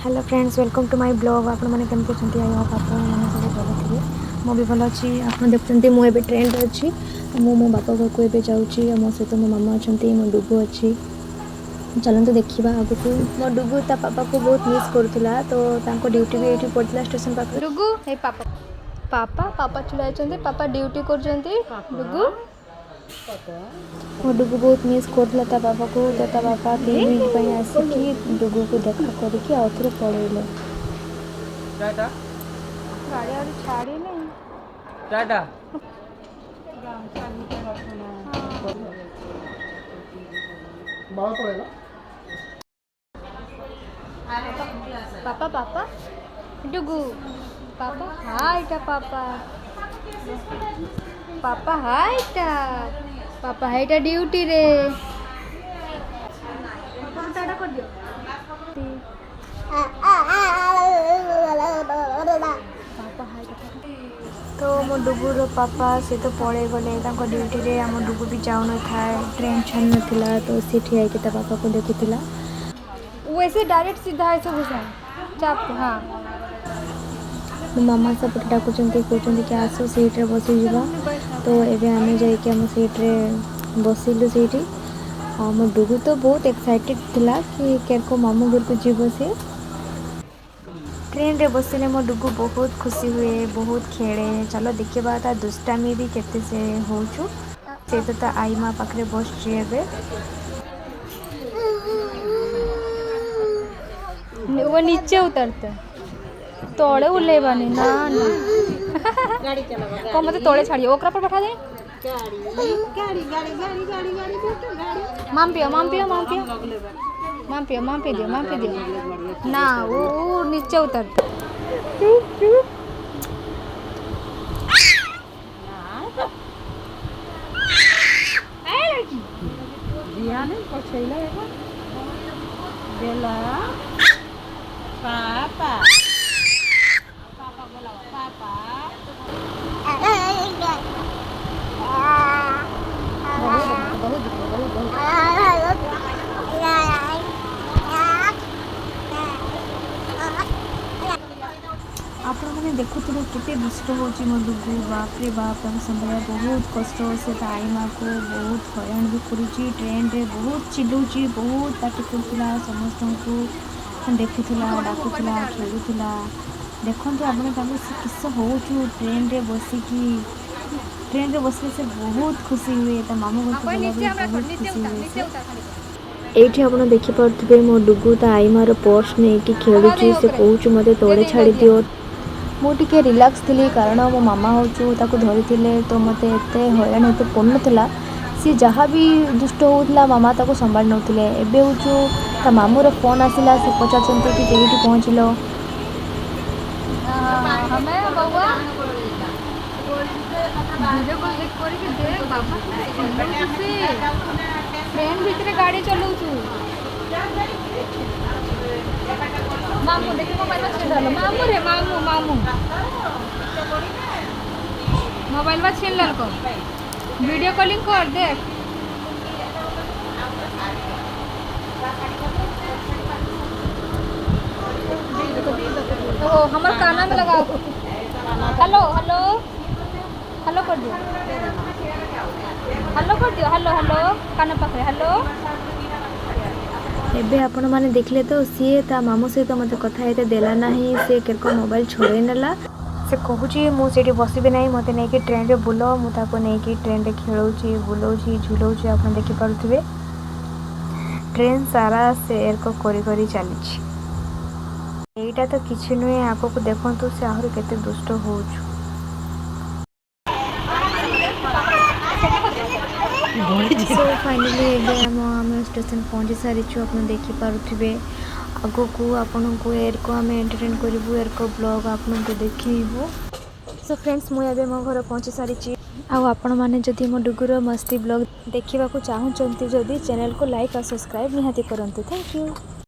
Hello friends, welcome to my blog. आपण मैंने केमती अच्छा आई होप आप सब भल थे। मु भी भल अच्छी। आप देखते मुझे ट्रेन में अच्छी। मो बापा घर को एवं जाऊँगी। मो सहित मो मामा अच्छा, मो डुगु अच्छी। चलते देखा आग को। मो डुगु ता पापा को बहुत मिस करूला, तो ड्यूटी भी ये पड़ता स्टेशन पाखे। डुगु हे पापा पापा पापा चुड़ा पापा ड्यूटी कर डुगु मो डुगु बहुत मिस करूला ता पापा को। तो ता पापा 3 मिनट आसिकी डुगु को देखा करके आउ थे पड़ेले। गाड़ी आड़ी छाड़ी नहीं टाटा पापा पापा डुगु पापा हाय टा पापा पापा हाय टा ड्यूटी रे टाटा कर दियो। तो मो डुगुर पापा से तो पड़े गले ड्यूटी रे। आम डुगु भी जाऊन था, ट्रेन छाड़ नाला, तो सी ठिया कि पापा को देखुला। वैसे डायरेक्ट सीधा है सब चाप। हाँ मो मामा सब डाकुंट कहते कि आस सीट्रे बसी जा। तो एबे आमे जाइए आम सीट्रे बसिलु सीटी। मो डुगु तो बहुत एक्साइटेड थिला कि केरको मामू घर को जीव। से ट्रेन रे बसिले मो डुगु बहुत खुशी हुए, बहुत खेले। चलो देखा ता दुष्टामी भी केते से होचु। से तो आई माँ पाखे बस वो नीचे उतरते तोड़े उल्लेबानी ना ना को मत तोड़े छाड़िए ओकरा पर बैठा दे। माम पियो माम पियो माम पियो माम पियो माम पी दियो ना। वो नीचे उतरते। पापा आपण मैंने देखुए केते दुष्ट हो मो डुगु। बाप रे बाप संभाल बहुत कष्ट। से आई माँ को बहुत हैरान भी करुच्ची। ट्रेन रे बहुत चिल्लुची, बहुत पाटी करूला, समस्त को देखुला, डाकुला, खेलुला। देखो आप किस हो ट्रेन रे बसिकी। ट्रेन रे बसले से बहुत खुशी हुए। तो मामू घर को गला बहुत खुशी हुए। एठी आपण देखिपे मो डुगु ता आई मार पर्स नहीं कि खेलुची। से कहूँ मत तले छाड़ी दियो। मुझे रिलैक्स थी कारण मो मामा हूँ धरी तो मत एत हैरान होते पड़ना। सी जहाँ भी दुष्ट होता मामा ताको संभाल नौले। एबे हूँ मामूर फोन आसला। से पचार कि कहीं पहुँचल। ट्रेन भितर गाड़ी चलाऊ मामू देख मोबाइल छीन मामू रे मामू मामू मोबाइल छीन लाल को वीडियो कॉलिंग कर देख। तो हमारे काना में लगाओ। हेलो हेलो हेलो कर दियो। हेलो कर दियो। हेलो हेलो कान पाखे हेलो। एबे आपण माने देखले तो सी ता मामू सहित मत कथा हेते देला नहीं। से केरको मोबाइल छोड़े नेला। से कहूँ मुझे बसबी ना, मत नहीं ट्रेन रे बुल। मुझे नहीं ट्रेन रे खेलूची, बुलाऊँ, झुलाऊँ। आप देखिपे ट्रेन सारा से एरको करी चली। एटा तो किसी नुहे। आग को देखु से आहरी केते दुष्ट हो। सो फाइनली आम स्टेशन पहुँची सारी। आप देखिपे आग को आपन को एरको आम एंटरटेन करूँ। एरको ब्लॉग आपको देखू। सो फ्रेंड्स मुझे मो घर पहुँची सारी। आपण मैंने जदि मो डुगुर मस्ती ब्लॉग देखा चाहूँगी जदि चैनल को लाइक और सब्सक्राइब निहाती करंतु। Thank you.